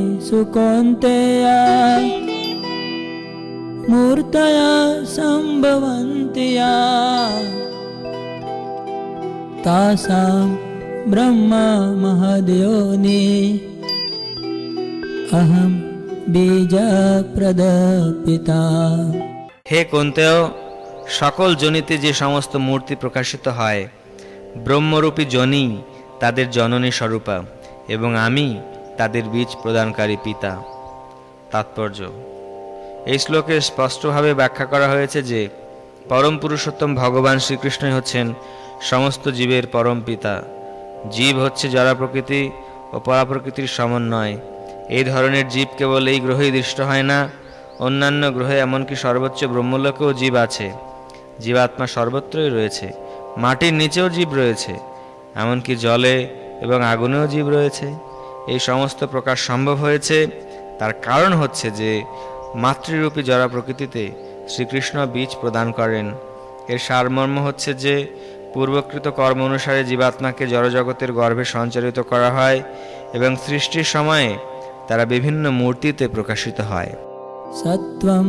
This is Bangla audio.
सुकौन्तेया मूर्तया सम्भवन्ति या तासां ब्रह्मा महद्योनि अहं बीजप्रद पिता। हे कुन्तेय, সকল জনিতে যে সমস্ত মূর্তি প্রকাশিত হয় ব্রহ্মরূপী জনি তাদের জননী স্বরূপা এবং আমি তাদের বীজ প্রদানকারী পিতা। তাৎপর্য: এই শ্লোকে স্পষ্টভাবে ব্যাখ্যা করা হয়েছে যে পরম পুরুষোত্তম ভগবান শ্রীকৃষ্ণই হচ্ছেন সমস্ত জীবের পরম পিতা। জীব হচ্ছে জড় প্রকৃতি ও পরাপ্রকৃতির সমন্বয়। এই ধরনের জীব কেবল এই গ্রহেই দৃষ্ট হয় না, অন্যান্য গ্রহে এমনকি সর্বোচ্চ ব্রহ্মলোকেও জীব আছে। জীবাত্মা সর্বত্রই রয়েছে, মাটির নিচেও জীব রয়েছে, এমনকি জলে এবং আগুনেও জীব রয়েছে। এই সমস্ত প্রকাশ সম্ভব হয়েছে তার কারণ হচ্ছে যে মাতৃরূপী জড় প্রকৃতিতে শ্রীকৃষ্ণ বীজ প্রদান করেন। এর সারমর্ম হচ্ছে যে পূর্বকৃত কর্ম অনুসারে জীবাত্মাকে জড়জগতের গর্ভে সঞ্চারিত করা হয় এবং সৃষ্টির সময়ে তারা বিভিন্ন মূর্তিতে প্রকাশিত হয়। सत्वं